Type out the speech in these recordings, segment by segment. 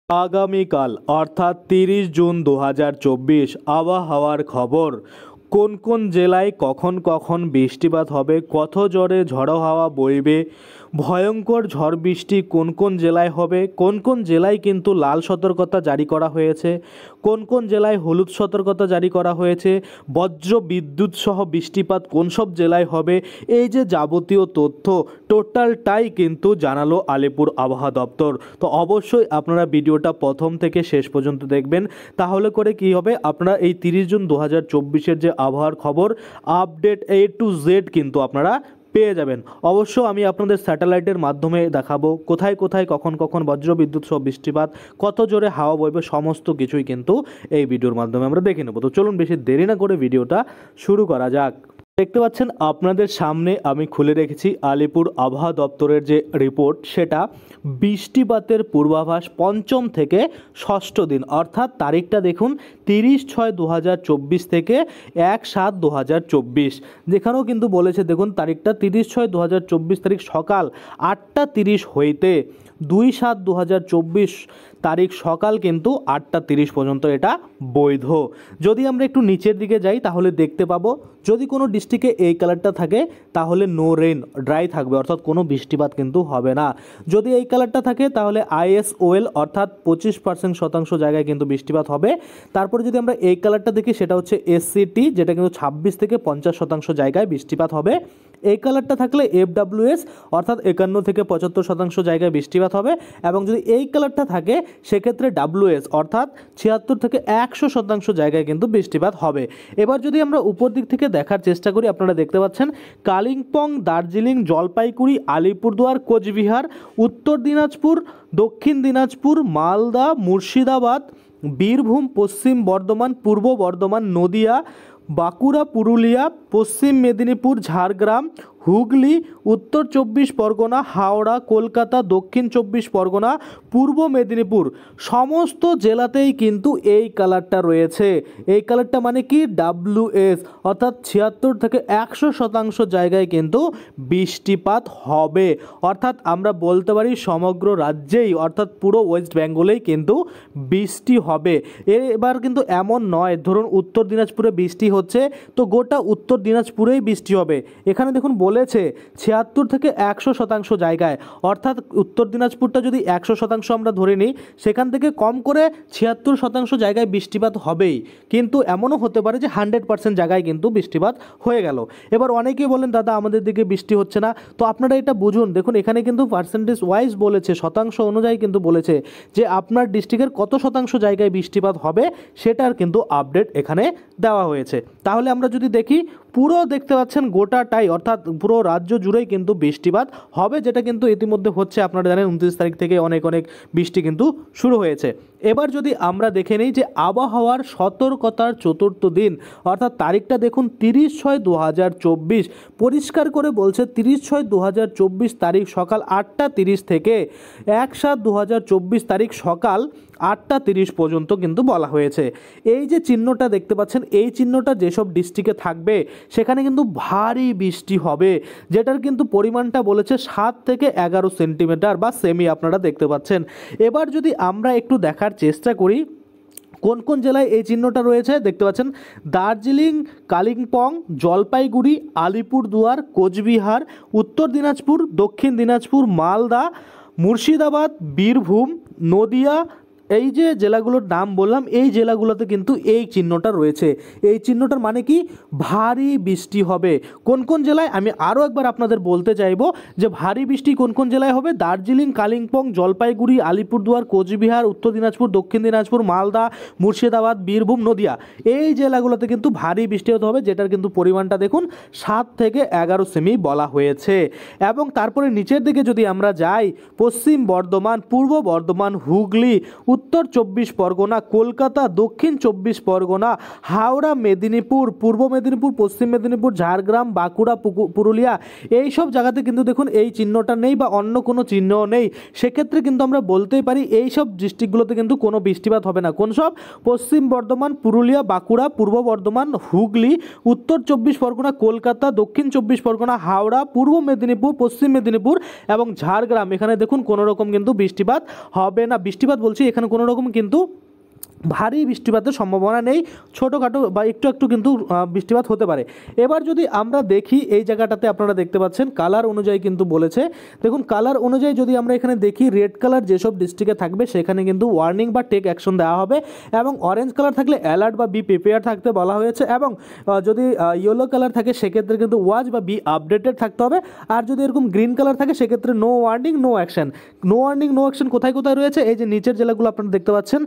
আগামীকাল অর্থাৎ 30 জুন 2024 আবহাওয়ার খবর। কোন কোন জেলায় কখন কখন বৃষ্টিপাত হবে, কত জোরে ঝড়ো হাওয়া বইবে, ভয়ঙ্কর ঝড় বৃষ্টি কোন কোন জেলায় হবে, কোন কোন জেলায় কিন্তু লাল সতর্কতা জারি করা হয়েছে, কোন কোন জেলায় হলুদ সতর্কতা জারি করা হয়েছে, বজ্র বিদ্যুৎ সহ বৃষ্টিপাত কোন সব জেলায় হবে, এই যে যাবতীয় তথ্য টোটালটাই কিন্তু জানালো আলিপুর আবহাওয়া দপ্তর। তো অবশ্যই আপনারা ভিডিওটা প্রথম থেকে শেষ পর্যন্ত দেখবেন, তাহলে করে কি হবে, আপনারা এই 30 জুন 2024 যে আবহাওয়ার খবর আপডেট A to Z কিন্তু আপনারা পেয়ে যাবেন। অবশ্য আমি আপনাদের স্যাটেলাইটের মাধ্যমে দেখাবো কোথায় কোথায় কখন কখন বজ্র বিদ্যুৎ সহ বৃষ্টিপাত, কত জোরে হাওয়া বইবে, সমস্ত কিছুই কিন্তু এই ভিডিওর মাধ্যমে আমরা দেখে নেব। তো চলুন বেশি দেরি না করে ভিডিওটা শুরু করা যাক। দেখতে পাচ্ছেন আপনাদের সামনে আমি খুলে রেখেছি আলিপুর আবহাওয়া দপ্তরের যে রিপোর্ট, সেটা বৃষ্টিপাতের পূর্বাভাস পঞ্চম থেকে ষষ্ঠ দিন, অর্থাৎ তারিখটা দেখুন 30/6/2024 থেকে 1/7/2024। যেখানেও কিন্তু বলেছে দেখুন তারিখটা 30/6/2024 তারিখ সকাল 8টা 30 হইতে 2/7/2024 তারিখ সকাল কিন্তু 8টা 30 পর্যন্ত এটা বৈধ। যদি আমরা একটু নিচের দিকে যাই তাহলে দেখতে পাবো যদি কোনো ডিস্ট্রিক্টে এই কালারটা থাকে তাহলে নো রেন, ড্রাই থাকবে, অর্থাৎ কোনো বৃষ্টিপাত কিন্তু হবে না। যদি এই কালারটা থাকে তাহলে ISOL অর্থাৎ 25% জায়গায় কিন্তু বৃষ্টিপাত হবে। তারপরে যদি আমরা এই কালারটা দেখি সেটা হচ্ছে SCT, যেটা কিন্তু 26 থেকে 50% জায়গায় বৃষ্টিপাত হবে। এই কালারটা থাকলে FWS অর্থাৎ 51 থেকে 75% জায়গায় বৃষ্টিপাত হবে। এবং যদি এই কালারটা থাকে সেক্ষেত্রে WS অর্থাৎ 76 থেকে 100% জায়গায় কিন্তু বৃষ্টিপাত হবে। এবার যদি আমরা উপর দিক থেকে দেখার চেষ্টা করি, আপনারা দেখতে পাচ্ছেন কালিম্পং, দার্জিলিং, জলপাইগুড়ি, আলিপুরদুয়ার, কোচবিহার, উত্তর দিনাজপুর, দক্ষিণ দিনাজপুর, মালদা, মুর্শিদাবাদ, বীরভূম, পশ্চিম বর্ধমান, পূর্ব বর্ধমান, নদিয়া, বাঁকুড়া, পুরুলিয়া, পশ্চিম মেদিনীপুর, ঝাড়গ্রাম, হুগলি, উত্তর 24 পরগনা, হাওড়া, কলকাতা, দক্ষিণ 24 পরগনা, পূর্ব মেদিনীপুর, সমস্ত জেলাতেই কিন্তু এই কালারটা রয়েছে। এই কালারটা মানে কি WS অর্থাৎ 76 থেকে 100% জায়গায় কিন্তু বৃষ্টিপাত হবে। অর্থাৎ আমরা বলতে পারি সমগ্র রাজ্যেই অর্থাৎ পুরো ওয়েস্ট বেঙ্গলেই কিন্তু বৃষ্টি হবে। এবার কিন্তু এমন নয় ধরুন উত্তর দিনাজপুরে বৃষ্টি হচ্ছে তো গোটা উত্তর দিনাজপুরেই বৃষ্টি হবে। এখানে দেখুন বলেছে 76 থেকে 100% জায়গায়, অর্থাৎ উত্তর দিনাজপুরটা যদি 100% আমরা ধরে নিই, সেখান থেকে কম করে 76% জায়গায় বৃষ্টিপাত হবেই। কিন্তু এমনও হতে পারে যে 100% জায়গায় কিন্তু বৃষ্টিপাত হয়ে গেল। এবার অনেকেই বলেন দাদা আমাদের দিকে বৃষ্টি হচ্ছে না, তো আপনারা এটা বুঝুন, দেখুন এখানে কিন্তু পার্সেন্টেজ ওয়াইজ বলেছে, শতাংশ অনুযায়ী কিন্তু বলেছে যে আপনার ডিস্ট্রিক্টের কত শতাংশ জায়গায় বৃষ্টিপাত হবে সেটার কিন্তু আপডেট এখানে দেওয়া হয়েছে। তাহলে আমরা যদি দেখি পুরো দেখতে পাচ্ছেন গোটাটাই অর্থাৎ পুরো রাজ্য জুড়েই কিন্তু বৃষ্টিপাত হবে, যেটা কিন্তু ইতিমধ্যে হচ্ছে। আপনারা জানেন 29 তারিখ থেকে অনেক বৃষ্টি কিন্তু শুরু হয়েছে। এবার যদি আমরা দেখে নিই যে আবহাওয়ার সতর্কতার চতুর্থ দিন, অর্থাৎ তারিখটা দেখুন 30/6/2024, পরিষ্কার করে বলছে 30/6/2024 তারিখ সকাল 8টা 30 থেকে 1/7/2024 তারিখ সকাল 8টা 30 পর্যন্ত কিন্তু বলা হয়েছে। এই যে চিহ্নটা দেখতে পাচ্ছেন, এই চিহ্নটা যেসব ডিস্ট্রিক্টে থাকবে সেখানে কিন্তু ভারী বৃষ্টি হবে, যেটার কিন্তু পরিমাণটা বলেছে 7 থেকে 11 সেন্টিমিটার বা সেমি, আপনারা দেখতে পাচ্ছেন। এবার যদি আমরা একটু দেখার চেষ্টা করি কোন কোন জেলায় এই চিহ্নটা রয়েছে, দেখতে পাচ্ছেন দার্জিলিং, কালিম্পং, জলপাইগুড়ি, আলিপুরদুয়ার, কোচবিহার, উত্তর দিনাজপুর, দক্ষিণ দিনাজপুর, মালদা, মুর্শিদাবাদ, বীরভূম, নদিয়া, এই যে জেলাগুলোর নাম বললাম এই জেলাগুলোতে কিন্তু এই চিহ্নটা রয়েছে। এই চিহ্নটার মানে কি ভারী বৃষ্টি হবে। কোন কোন জেলায় আমি আরও একবার আপনাদের বলতে চাইবো যে ভারী বৃষ্টি কোন কোন জেলায় হবে, দার্জিলিং, কালিম্পং, জলপাইগুড়ি, আলিপুরদুয়ার, কোচবিহার, উত্তর দিনাজপুর, দক্ষিণ দিনাজপুর, মালদা, মুর্শিদাবাদ, বীরভূম, নদিয়া, এই জেলাগুলোতে কিন্তু ভারী বৃষ্টি হতে হবে, যেটার কিন্তু পরিমাণটা দেখুন 7 থেকে 11 সেমি বলা হয়েছে। এবং তারপরে নিচের দিকে যদি আমরা যাই, পশ্চিম বর্ধমান, পূর্ব বর্ধমান, হুগলি, উত্তর 24 পরগনা, কলকাতা, দক্ষিণ 24 পরগনা, হাওড়া, মেদিনীপুর, পূর্ব মেদিনীপুর, পশ্চিম মেদিনীপুর, ঝাড়গ্রাম, বাঁকুড়া, পুরুলিয়া, এই সব জায়গাতে কিন্তু দেখুন এই চিহ্নটা নেই বা অন্য কোনো চিহ্ন নেই। সেক্ষেত্রে কিন্তু আমরা বলতেই পারি এই সব ডিস্ট্রিক্টগুলোতে কিন্তু কোনো বৃষ্টিপাত হবে না। কোন সব? পশ্চিম বর্ধমান, পুরুলিয়া, বাঁকুড়া, পূর্ব বর্ধমান, হুগলি, উত্তর 24 পরগনা, কলকাতা, দক্ষিণ 24 পরগনা, হাওড়া, পূর্ব মেদিনীপুর, পশ্চিম মেদিনীপুর এবং ঝাড়গ্রাম, এখানে দেখুন কোনো রকম কিন্তু বৃষ্টিপাত হবে না। বৃষ্টিপাত বলছি এখানে এখানে কোনো রকম কিন্তু ভারী বৃষ্টিপাতের সম্ভাবনা নেই, ছোটোখাটো বা একটু একটু কিন্তু বৃষ্টিপাত হতে পারে। এবার যদি আমরা দেখি এই জায়গাটাতে আপনারা দেখতে পাচ্ছেন কালার অনুযায়ী কিন্তু বলেছে, দেখুন কালার অনুযায়ী যদি আমরা এখানে দেখি রেড কালার যেসব ডিস্ট্রিক্টে থাকবে সেখানে কিন্তু ওয়ার্নিং বা টেক অ্যাকশন দেওয়া হবে, এবং অরেঞ্জ কালার থাকলে অ্যালার্ট বা বি প্রিপেয়ার থাকতে বলা হয়েছে, এবং যদি ইয়েলো কালার থাকে সেক্ষেত্রে কিন্তু ওয়াচ বা বি আপডেটেড থাকতে হবে। আর যদি এরকম গ্রিন কালার থাকে সেক্ষেত্রে no warning no action. No warning no action কোথায় কোথায় রয়েছে, এই যে নিচের জেলাগুলো আপনারা দেখতে পাচ্ছেন,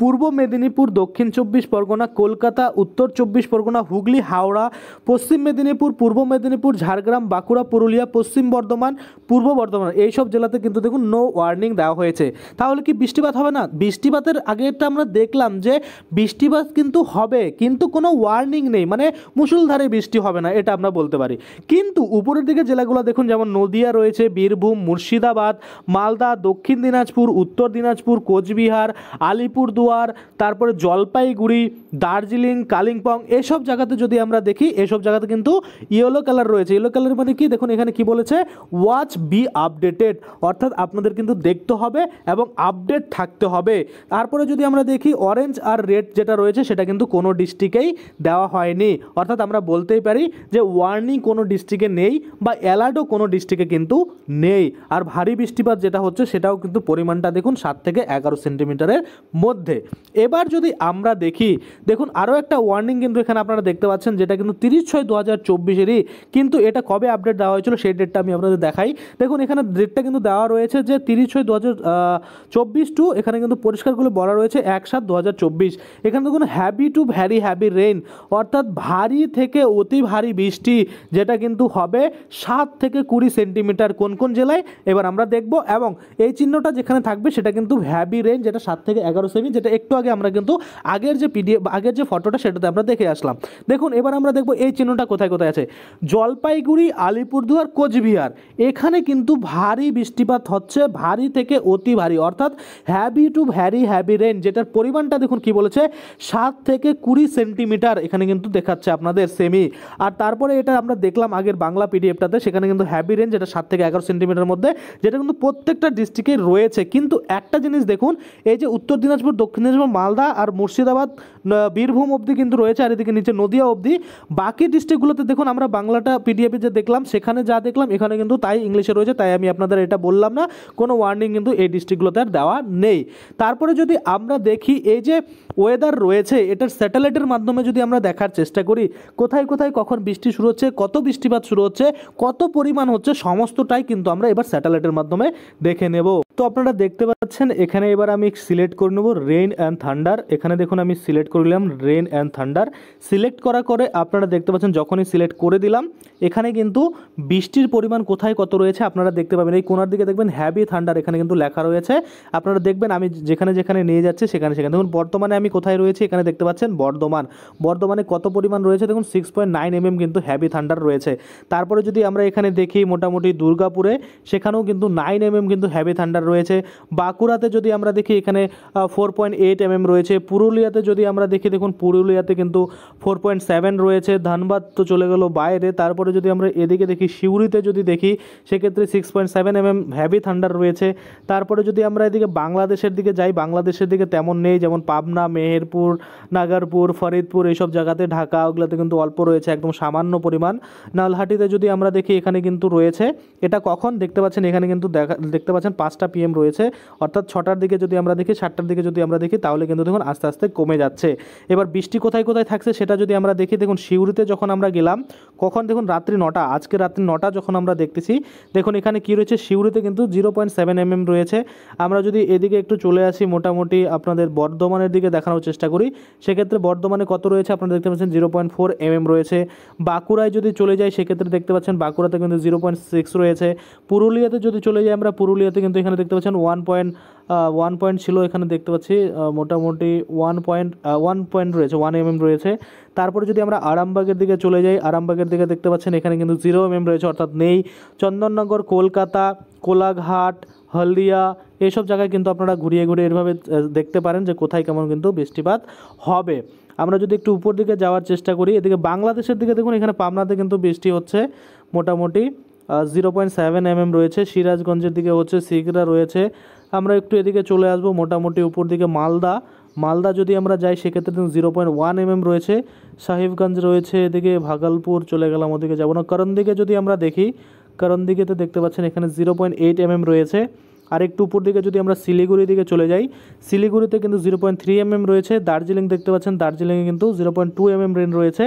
পূর্ব মেদিনীপুর, দক্ষিণ 24 পরগনা, কলকাতা, উত্তর 24 পরগনা, হুগলি, হাওড়া, পশ্চিম মেদিনীপুর, পূর্ব মেদিনীপুর, ঝাড়গ্রাম, বাঁকুড়া, পুরুলিয়া, পশ্চিম বর্ধমান, পূর্ব বর্ধমান, এইসব জেলাতে কিন্তু দেখুন নো ওয়ার্নিং দেওয়া হয়েছে। তাহলে কি বৃষ্টিপাত হবে না? বৃষ্টিপাতের আগেটা আমরা দেখলাম যে বৃষ্টিপাত কিন্তু হবে, কিন্তু কোনো ওয়ার্নিং নেই, মানে মুষলধারে বৃষ্টি হবে না, এটা আমরা বলতে পারি। কিন্তু উপরের দিকে জেলাগুলো দেখুন, যেমন নদিয়া রয়েছে, বীরভূম, মুর্শিদাবাদ, মালদা, দক্ষিণ দিনাজপুর, উত্তর দিনাজপুর, কোচবিহার, আলিপুরদুয়ার, তারপরে জলপাইগুড়ি, দার্জিলিং, কালিম্পং, এসব জায়গাতে যদি আমরা দেখি এসব জায়গাতে কিন্তু ইয়েলো কালার রয়েছে। ইয়েলো কালার মানে কি, দেখুন এখানে কি বলেছে, ওয়াচ বি আপডেটেড, অর্থাৎ আপনাদের কিন্তু দেখতে হবে এবং আপডেট থাকতে হবে। তারপরে যদি আমরা দেখি অরেঞ্জ আর রেড যেটা রয়েছে সেটা কিন্তু কোনো ডিস্ট্রিক্টেই দেওয়া হয়নি, অর্থাৎ আমরা বলতেই পারি যে ওয়ার্নিং কোনো ডিস্ট্রিক্টে নেই বা অ্যালার্টও কোনো ডিস্ট্রিক্টে কিন্তু নেই। আর ভারী বৃষ্টিপাত যেটা হচ্ছে সেটাও কিন্তু পরিমাণটা দেখুন 7 থেকে 11 সেন্টিমিটারের মধ্যে। এবার যদি আমরা দেখি, দেখুন আরও একটা ওয়ার্নিং কিন্তু এখানে আপনারা দেখতে পাচ্ছেন, যেটা কিন্তু 30/6/2024-এরই, কিন্তু এটা কবে আপডেট দেওয়া হয়েছিল সেই ডেটটা আমি আপনাদের দেখাই। দেখুন এখানে ডেটটা কিন্তু দেওয়া রয়েছে যে 30/6/2024 টু, এখানে কিন্তু পরিষ্কার করে বলা রয়েছে 1/7/2024। এখানে দেখুন heavy to very heavy rain, অর্থাৎ ভারী থেকে অতি ভারী বৃষ্টি যেটা কিন্তু হবে 7 থেকে 20 সেন্টিমিটার কোন কোন জেলায় এবার আমরা দেখব, এবং এই চিহ্নটা যেখানে থাকবে সেটা কিন্তু হ্যাভি রেইন, যেটা 7 থেকে 11 সেমি, যেটা একটু আগে আমরা কিন্তু আগের যে পিডিএফ আগের যে ফটোটা সেটাতে আমরা দেখে আসলাম। দেখুন এবার আমরা দেখব এই চিহ্নটা কোথায় কোথায় আছে। জলপাইগুড়ি, আলিপুরদুয়ার, কোচবিহার, এখানে কিন্তু ভারী বৃষ্টিপাত হচ্ছে, ভারী থেকে অতি ভারী, অর্থাৎ heavy to very heavy rain, যেটার পরিমাণটা দেখুন কি বলেছে 7 থেকে 20 সেন্টিমিটার এখানে কিন্তু দেখাচ্ছে আপনাদের সেমি। আর তারপরে এটা আমরা দেখলাম আগের বাংলা পিডিএফটাতে, সেখানে কিন্তু হ্যাভি রেইন যেটা 7 থেকে 11 সেন্টিমিটার মধ্যে, যেটা কিন্তু প্রত্যেকটা ডিস্ট্রিক্টে রয়েছে। কিন্তু একটা জিনিস দেখুন, এই যে উত্তর দিনাজপুর, দক্ষিণ দিনাজপুর, মালদা আর মুর্শিদাবাদ, বীরভূম অবধি কিন্তু রয়েছে, আর এদিকে নিচে নদিয়া অবধি। বাকি ডিস্ট্রিক্টগুলোতে দেখুন আমরা বাংলাটা পিডিএফে যে দেখলাম সেখানে যা দেখলাম এখানে কিন্তু তাই ইংলিশে রয়েছে, তাই আমি আপনাদের এটা বললাম না, কোনো ওয়ার্নিং কিন্তু এই ডিস্ট্রিক্টগুলোতে আর দেওয়া নেই। তারপরে যদি আমরা দেখি এই যে ওয়েদার রয়েছে এটার স্যাটেলাইটের মাধ্যমে যদি আমরা দেখার চেষ্টা করি কোথায় কোথায় কখন বৃষ্টি শুরু হচ্ছে, কত বৃষ্টিপাত শুরু হচ্ছে, কত পরিমাণ হচ্ছে, সমস্তটাই কিন্তু আমরা এবার স্যাটেলাইটের মাধ্যমে দেখে নেব। তো আপনারা দেখতে পাচ্ছেন এখানে এবার আমি সিলেক্ট করে নেব রেইন অ্যান্ড থান্ডার। এখানে দেখুন আমি সিলেক্ট করে নিলাম রেইন অ্যান্ড থান্ডার। সিলেক্ট করার পরে আপনারা দেখতে পাচ্ছেন যখনই সিলেক্ট করে দিলাম এখানে কিন্তু বৃষ্টির পরিমাণ কোথায় কত রয়েছে আপনারা দেখতে পাবেন। এই কোনার দিকে দেখবেন হ্যাভি থান্ডার এখানে কিন্তু লেখা রয়েছে। আপনারা দেখবেন আমি যেখানে যেখানে নিয়ে যাচ্ছি সেখানে সেখানে দেখুন বর্তমানে আমি কোথায় রয়েছি, এখানে দেখতে পাচ্ছেন বর্ধমানে কত পরিমাণ রয়েছে দেখুন 6.9 mm কিন্তু হ্যাভি থান্ডার রয়েছে। তারপরে যদি আমরা এখানে দেখি মোটামুটি দুর্গাপুরে সেখানেও কিন্তু 9 mm কিন্তু হ্যাভি থান্ডার রয়েছে। বাঁকুড়াতে যদি আমরা দেখি এখানে 4.8 mm রয়েছে। পুরুলিয়াতে যদি আমরা দেখি দেখুন পুরুলিয়াতে কিন্তু 4.7 রয়েছে। ধানবাদ তো চলে গেল বাইরে। তারপরে যদি আমরা এদিকে দেখি সিউড়িতে যদি দেখি সেক্ষেত্রে 6.7 mm হ্যাভি থান্ডার রয়েছে। তারপরে যদি আমরা এদিকে বাংলাদেশের দিকে যাই, বাংলাদেশের দিকে তেমন নেই, যেমন পাবনা, মেহেরপুর, নাগারপুর, ফরিদপুর এইসব জায়গাতে, ঢাকা ওগুলোতে কিন্তু অল্প রয়েছে, একদম সামান্য পরিমাণ। নলহাটিতে যদি আমরা দেখি এখানে কিন্তু রয়েছে। এটা কখন দেখতে পাচ্ছেন এখানে কিন্তু দেখতে পাচ্ছেন 5টা PM রয়েছে, অর্থাৎ 6টার দিকে যদি আমরা দেখি 7টার দিকে যদি আমরা দেখি তাহলে কিন্তু দেখুন আস্তে আস্তে কমে যাচ্ছে। এবার বৃষ্টি কোথায় কোথায় থাকছে সেটা যদি আমরা দেখি, দেখুন সিউড়িতে যখন আমরা গেলাম কখন দেখুন রাত্রি 9টা, আজকে রাত্রি 9টা যখন আমরা দেখতেছি দেখুন এখানে কি রয়েছে, সিউড়িতে কিন্তু 0.7 mm রয়েছে। আমরা যদি এদিকে একটু চলে আসি মোটামুটি আপনাদের বর্ধমানের দিকে দেখানোর চেষ্টা করি, সেক্ষেত্রে বর্ধমানে কত রয়েছে আপনারা দেখতে পাচ্ছেন 0.4 mm রয়েছে। বাঁকুড়ায় যদি চলে যাই সেক্ষেত্রে দেখতে পাচ্ছেন বাঁকুড়াতে কিন্তু 0.6 রয়েছে। পুরুলিয়াতে যদি চলে যাই আমরা পুরুলিয়াতে কিন্তু এখানে দেখতে পাচ্ছেন 1 পয়েন্ট ছিল, এখানে দেখতে পাচ্ছি মোটামুটি 1 পয়েন্ট রয়েছে, 1 mm রয়েছে। তারপরে যদি আমরা আরামবাগের দিকে চলে যাই, আরামবাগের দিকে দেখতে পাচ্ছেন এখানে কিন্তু 0 mm রয়েছে, অর্থাৎ নেই। চন্দননগর, কলকাতা, কোলাঘাট, হলদিয়া এইসব জায়গায় কিন্তু আপনারা ঘুরিয়ে ঘুরিয়ে এভাবে দেখতে পারেন যে কোথায় কেমন কিন্তু বৃষ্টিপাত হবে। আমরা যদি একটু উপর দিকে যাওয়ার চেষ্টা করি, এদিকে বাংলাদেশের দিকে দেখুন এখানে পাবনাতে কিন্তু বৃষ্টি হচ্ছে মোটামুটি 0.7 mm রয়েছে। সিরাজগঞ্জের দিকে হচ্ছে সিগড়া রয়েছে। আমরা একটু এদিকে চলে আসবো, মোটামুটি উপর দিকে মালদা যদি আমরা যাই সেক্ষেত্রে 0.1 mm রয়েছে। সাহিবগঞ্জ রয়েছে, এদিকে ভাগলপুর চলে গেলাম, ওদিকে যাবো না। করণ দিকে যদি আমরা দেখি, করণ দিকে তো দেখতে পাচ্ছেন এখানে 0.8 mm রয়েছে। আর একটু উপর দিকে যদি আমরা শিলিগুড়ির দিকে চলে যাই, শিলিগুড়িতে কিন্তু 0.3 mm রয়েছে। দার্জিলিং দেখতে পাচ্ছেন, দার্জিলিংয়ে কিন্তু 0.2 mm রেন রয়েছে।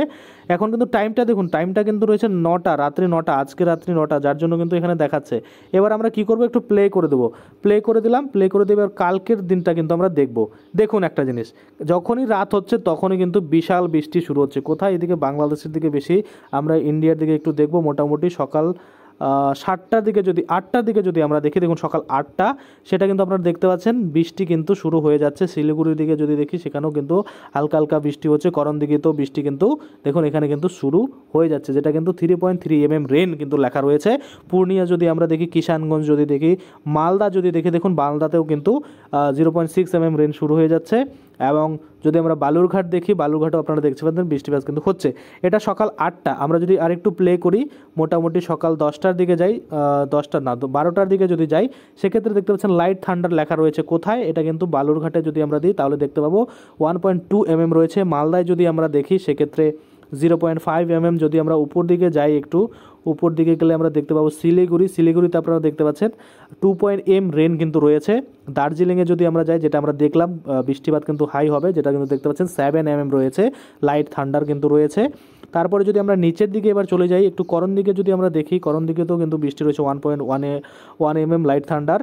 এখন কিন্তু টাইমটা দেখুন, টাইমটা কিন্তু রয়েছে 9টা, রাত্রি 9টা, আজকে রাত্রি 9টা, যার জন্য কিন্তু এখানে দেখাচ্ছে। এবার আমরা কি করব, একটু প্লে করে দেবো। প্লে করে দিলাম, প্লে করে দিয়ে এবার কালকের দিনটা কিন্তু আমরা দেখব। দেখুন একটা জিনিস, যখনই রাত হচ্ছে তখনই কিন্তু বিশাল বৃষ্টি শুরু হচ্ছে। কোথায়? এদিকে বাংলাদেশের দিকে বেশি, আমরা ইন্ডিয়ার দিকে একটু দেখব। মোটামুটি সকাল 7টার দিকে যদি 8টার দিকে যদি আমরা দেখি, দেখুন সকাল 8টা, সেটা কিন্তু আপনারা দেখতে পাচ্ছেন বৃষ্টি কিন্তু শুরু হয়ে যাচ্ছে। শিলিগুড়ির দিকে যদি দেখি সেখানেও কিন্তু হালকা হালকা বৃষ্টি হচ্ছে। করণ দিকে তো বৃষ্টি কিন্তু দেখুন এখানে কিন্তু শুরু হয়ে যাচ্ছে, যেটা কিন্তু 3.3 mm রেন কিন্তু লেখা রয়েছে। পূর্ণিয়া যদি আমরা দেখি, কিষানগঞ্জ যদি দেখি, মালদা যদি দেখি, দেখুন মালদাতেও কিন্তু 0.6 mm রেন শুরু হয়ে যাচ্ছে। এবং যদি আমরা বালুরঘাট দেখি, বালুরঘাটও আপনারা দেখতে পাচ্ছেন বৃষ্টিপাত কিন্তু হচ্ছে। এটা সকাল 8টা। আমরা যদি আরেকটু প্লে করি, মোটামুটি সকাল 10টার দিকে যাই, 10টা না 12টার দিকে যদি যাই, সেক্ষেত্রে দেখতে পাচ্ছেন লাইট থান্ডার লেখা রয়েছে। কোথায়? এটা কিন্তু বালুরঘাটে যদি আমরা দিই তাহলে দেখতে পাবো 1.2 mm রয়েছে। মালদায় যদি আমরা দেখি সেক্ষেত্রে 0.5 mm। যদি আমরা উপর দিকে যাই, একটু উপর দিকে গেলে আমরা দেখতে পাবো শিলিগুড়িতে আপনারা দেখতে পাচ্ছেন 2.m রেন কিন্তু রয়েছে। দার্জিলিংয়ে যদি আমরা যাই, যেটা আমরা দেখলাম বৃষ্টিপাত কিন্তু হাই হবে, যেটা কিন্তু দেখতে পাচ্ছেন 7 mm রয়েছে। লাইট থান্ডার কিন্তু রয়েছে। তারপরে যদি আমরা নিচের দিকে এবার চলে যাই, একটু করণ দিকে যদি আমরা দেখি, করণ দিকে তো কিন্তু বৃষ্টি রয়েছে 1.1 mm লাইট থান্ডার।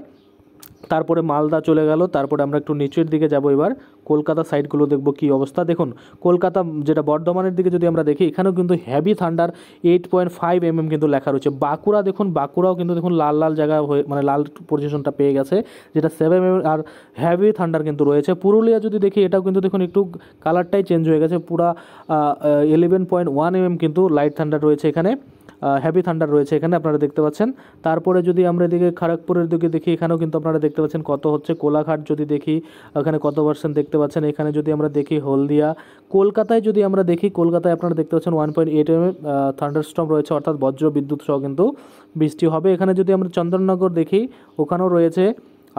তারপরে মালদা চলে গেল। তারপরে আমরা একটু নিচের দিকে যাব, এবার কলকাতা সাইডগুলো দেখব কী অবস্থা। দেখুন কলকাতা, যেটা বর্ধমানের দিকে যদি আমরা দেখি, এখানেও কিন্তু হেভি থান্ডার 8.5 mm কিন্তু লেখা রয়েছে। বাঁকুড়া দেখুন, বাঁকুড়াও কিন্তু দেখুন লাল লাল জায়গা হয়ে, মানে লাল পজিশনটা পেয়ে গেছে, যেটা 7 mm আর হেভি থান্ডার কিন্তু রয়েছে। পুরুলিয়া যদি দেখি, এটাও কিন্তু দেখুন একটু কালারটাই চেঞ্জ হয়ে গেছে, পুরা 11.1 mm কিন্তু লাইট থান্ডার রয়েছে এখানে, হেভি থান্ডার রয়েছে এখানে আপনারা দেখতে পাচ্ছেন। তারপরে যদি আমরা এদিকে খড়গপুরের দিকে দেখি, এখানেও কিন্তু আপনারা দেখতে পাচ্ছেন কত হচ্ছে। কোলাঘাট যদি দেখি, ওখানে কত পার্সেন্ট দেখতে পাচ্ছেন। এখানে যদি আমরা দেখি হলদিয়া, কলকাতায় যদি আমরা দেখি, কলকাতায় আপনারা দেখতে পাচ্ছেন 1.8 mm থান্ডারস্টর্ম রয়েছে, অর্থাৎ বজ্র বিদ্যুৎ সহ কিন্তু বৃষ্টি হবে। এখানে যদি আমরা চন্দননগর দেখি, ওখানেও রয়েছে।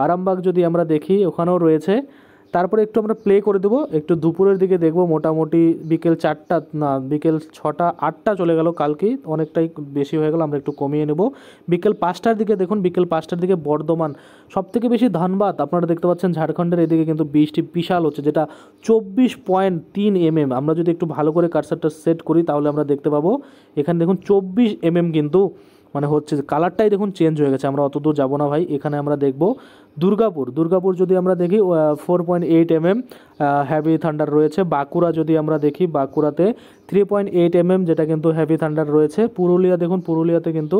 আরামবাগ যদি আমরা দেখি, ওখানেও রয়েছে। তারপরে একটু আমরা প্লে করে দেবো, একটু দুপুরের দিকে দেখব। মোটামুটি বিকেল 4টা না, বিকেল 6টা 8টা চলে গেল, কালকেই অনেকটাই বেশি হয়ে গেল, আমরা একটু কমিয়ে নেব। বিকেল 5টার দিকে দেখুন, বিকেল 5টার দিকে বর্ধমান, সবথেকে বেশি ধানবাদ আপনারা দেখতে পাচ্ছেন, ঝাড়খণ্ডের এদিকে কিন্তু বৃষ্টি বিশাল হচ্ছে, যেটা 24.3 mm। আমরা যদি একটু ভালো করে কার্সারটা সেট করি তাহলে আমরা দেখতে পাবো এখানে দেখুন 24 mm কিন্তু মানে হচ্ছে, কালারটাই দেখুন চেঞ্জ হয়ে গেছে। আমরা অত দূর যাবো না ভাই, এখানে আমরা দেখব দুর্গাপুর যদি আমরা দেখি 4.8 mm হ্যাভি থান্ডার রয়েছে। বাঁকুড়া যদি আমরা দেখি, বাঁকুড়াতে 3.8 mm, যেটা কিন্তু হ্যাভি থান্ডার রয়েছে। পুরুলিয়া দেখুন, পুরুলিয়াতে কিন্তু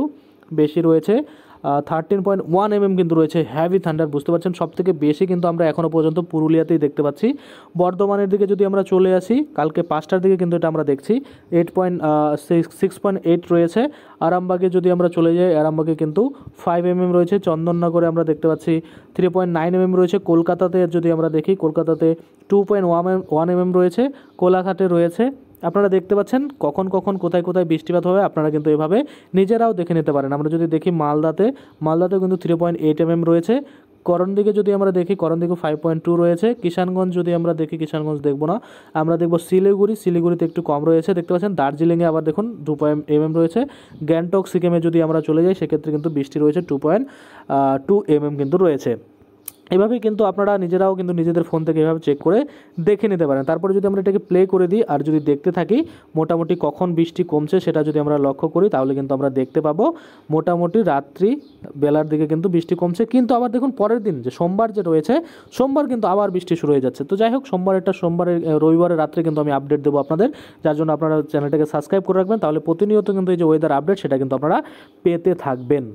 বেশি রয়েছে, 13.1 mm কিন্তু রয়েছে হ্যাভি থান্ডার। বুঝতে পারছেন, সব থেকে বেশি কিন্তু আমরা এখনও পর্যন্ত পুরুলিয়াতেই দেখতে পাচ্ছি। বর্ধমানের দিকে যদি আমরা চলে আসি, কালকে 5টার দিকে কিন্তু এটা আমরা দেখছি 6.8 রয়েছে। আরামবাগে যদি আমরা চলে যাই, আরামবাগে কিন্তু 5 mm রয়েছে। চন্দননগরে আমরা দেখতে পাচ্ছি 3.9 mm রয়েছে। কলকাতাতে যদি আমরা দেখি, কলকাতাতে 2.1 mm রয়েছে। কোলাঘাটে রয়েছে। আপনারা দেখতে পাচ্ছেন কখন কখন কোথায় কোথায় বৃষ্টিপাত হবে, আপনারা কিন্তু এভাবে নিজেরাও দেখে নিতে পারেন। আমরা যদি দেখি মালদাতেও কিন্তু 3.8 mm রয়েছে। করণ দিকে যদি আমরা দেখি, করণ দিকে 5.2 রয়েছে। কিষানগঞ্জ যদি আমরা দেখি, কিষানগঞ্জ দেখবো না, আমরা দেখবো শিলিগুড়িতে একটু কম রয়েছে দেখতে পাচ্ছেন। দার্জিলিংয়ে আবার দেখুন 2.0 mm রয়েছে। গ্যাংটক সিকিমে যদি আমরা চলে যাই, সেক্ষেত্রে কিন্তু বৃষ্টি রয়েছে 2.2 mm কিন্তু রয়েছে। এভাবেই কিন্তু আপনারা নিজেরাও কিন্তু নিজেদের ফোন থেকে এভাবে চেক করে দেখে নিতে পারেন। তারপরে যদি আমরা এটাকে প্লে করে দিই আর যদি দেখতে থাকি মোটামুটি কখন বৃষ্টি কমছে সেটা যদি আমরা লক্ষ্য করি, তাহলে কিন্তু আমরা দেখতে পাবো মোটামুটি রাত্রি বেলার দিকে কিন্তু বৃষ্টি কমছে। কিন্তু আবার দেখুন পরের দিন যে সোমবার যে রয়েছে, সোমবার কিন্তু আবার বৃষ্টি শুরু হয়ে যাচ্ছে। তো যাই হোক, রবিবারের রাত্রে কিন্তু আমি আপডেট দেবো আপনাদের, যার জন্য আপনারা চ্যানেলটাকে সাবস্ক্রাইব করে রাখবেন, তাহলে প্রতিনিয়ত কিন্তু এই যে ওয়েদার আপডেট সেটা কিন্তু আপনারা পেতে থাকবেন।